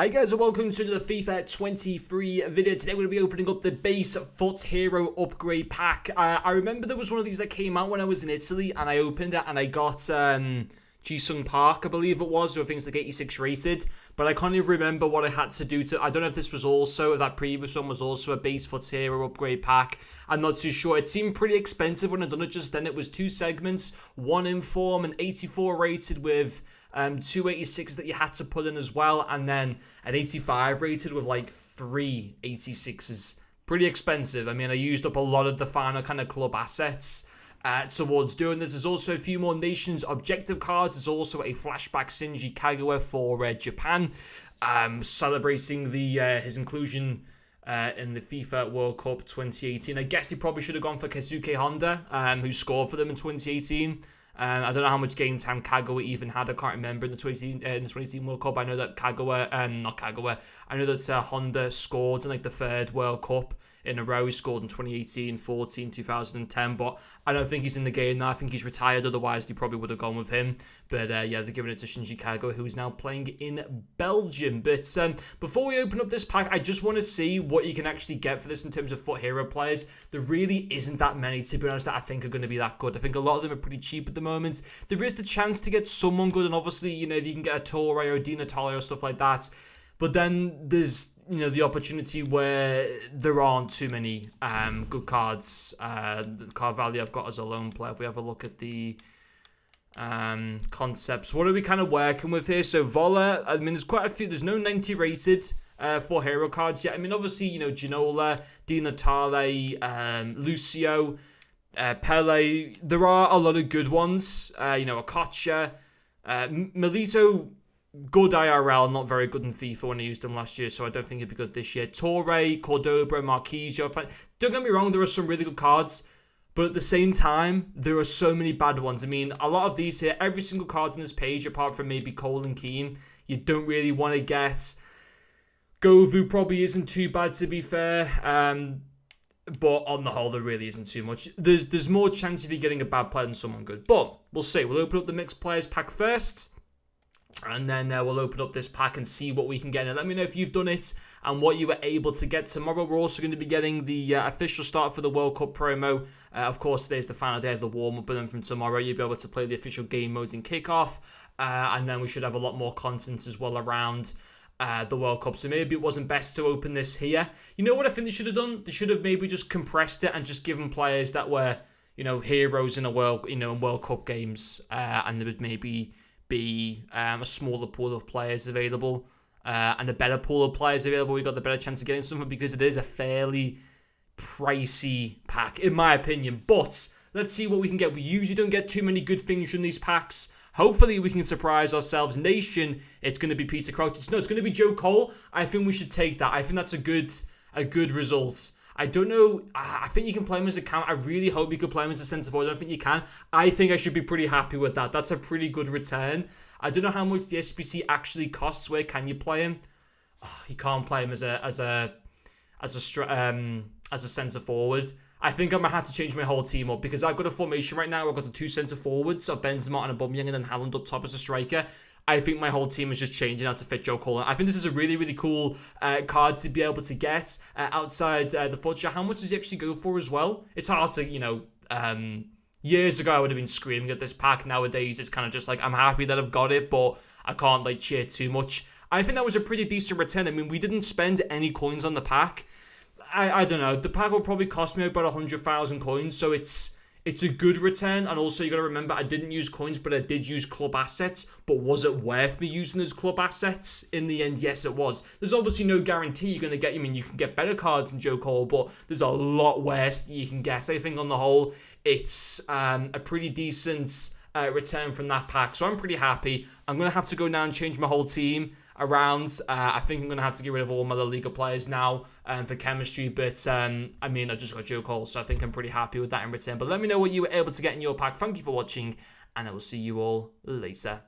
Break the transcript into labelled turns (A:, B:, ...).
A: Hi guys and welcome to the FIFA 23 video. Today we're going to be opening up the base FUT Hero upgrade pack. I remember there was one of these that came out when I was in Italy and I opened it and I got Ji-Sung Park, I believe it was, or things like 86 rated, but I can't even remember what I had to do to. I don't know if this was also, if that previous one was also a base FUT Hero upgrade pack. I'm not too sure. It seemed pretty expensive when I done it just then. It was two segments, one inform and 84 rated with 286 that you had to put in as well, and then an 85 rated with like 3 86s. Pretty expensive. I mean, I used up a lot of the final kind of club assets towards doing this. There's also a few more nations objective cards. There's also a flashback Shinji Kagawa for Japan, celebrating his inclusion in the FIFA World Cup 2018. I guess he probably should have gone for Keisuke Honda, who scored for them in 2018. I don't know how much game time Kagawa even had. I can't remember in the 2018 World Cup. I know that I know that Honda scored in like the third World Cup in a row. He scored in 2018, 14, 2010, but I don't think he's in the game now. I think he's retired. Otherwise, they probably would have gone with him. But yeah, they're giving it to Shinji Kagawa, who is now playing in Belgium. But before we open up this pack, I just want to see what you can actually get for this in terms of FUT Hero players. There really isn't that many, to be honest, that I think are going to be that good. I think a lot of them are pretty cheap at the moment. There is the chance to get someone good, and obviously, you know, if you can get a Torre or Di Natale or stuff like that. But then there's, you know, the opportunity where there aren't too many good cards. The card value I've got as a lone player. If we have a look at the concepts, what are we kind of working with here? So Vola, I mean, there's quite a few. There's no 90 rated for hero cards yet. I mean, obviously, you know, Ginola, Di Natale, Lucio, Pele. There are a lot of good ones. You know, Okocha, Melito. Good IRL, not very good in FIFA when I used him last year, so I don't think he'd be good this year. Torre, Cordoba, Marquisio. Don't get me wrong, there are some really good cards, but at the same time, there are so many bad ones. I mean, a lot of these here, every single card on this page, apart from maybe Cole and Keane, you don't really want to get. Govu probably isn't too bad, to be fair, but on the whole, there really isn't too much. There's more chance of you getting a bad player than someone good, but we'll see. We'll open up the mixed players pack first. And then we'll open up this pack and see what we can get. And let me know if you've done it and what you were able to get. Tomorrow, we're also going to be getting the official start for the World Cup promo. Of course, today's the final day of the warm-up. But then from tomorrow, you'll be able to play the official game modes in kickoff. And then we should have a lot more content as well around the World Cup. So maybe it wasn't best to open this here. You know what I think they should have done? They should have maybe just compressed it and just given players that were, you know, heroes in World Cup games. And there would maybe be a smaller pool of players available and a better pool of players available. We got the better chance of getting something because it is a fairly pricey pack, in my opinion. But let's see what we can get. We usually don't get too many good things from these packs. Hopefully we can surprise ourselves. Nation, it's going to be Peter Crouch. No, it's going to be Joe Cole. I think we should take that. I think that's a good result. I don't know. I think you can play him as a count. I really hope you could play him as a centre forward. I don't think you can. I think I should be pretty happy with that. That's a pretty good return. I don't know how much the SBC actually costs. Where can you play him? Oh, you can't play him as a centre forward. I think I'm gonna have to change my whole team up because I've got a formation right now. I've got the two centre forwards, so Benzema and Aubameyang, and then Haaland up top as a striker. I think my whole team is just changing now to fit Joe Cole. I think this is a really, really cool card to be able to get outside the FUT. How much does he actually go for as well? It's hard to, you know, years ago I would have been screaming at this pack. Nowadays it's kind of just like, I'm happy that I've got it, but I can't like cheer too much. I think that was a pretty decent return. I mean, we didn't spend any coins on the pack. I don't know. The pack will probably cost me about 100,000 coins, so it's a good return. And also, you got to remember, I didn't use coins, but I did use club assets. But was it worth me using those club assets? In the end, yes, it was. There's obviously no guarantee you're going to get. I mean, you can get better cards than Joe Cole, but there's a lot worse that you can get. I think on the whole, it's a pretty decent return from that pack. So I'm pretty happy. I'm going to have to go now and change my whole team around. I think I'm going to have to get rid of all my La Liga players now for chemistry, but I mean, I just got Joe Cole, so I think I'm pretty happy with that in return. But let me know what you were able to get in your pack. Thank you for watching, and I will see you all later.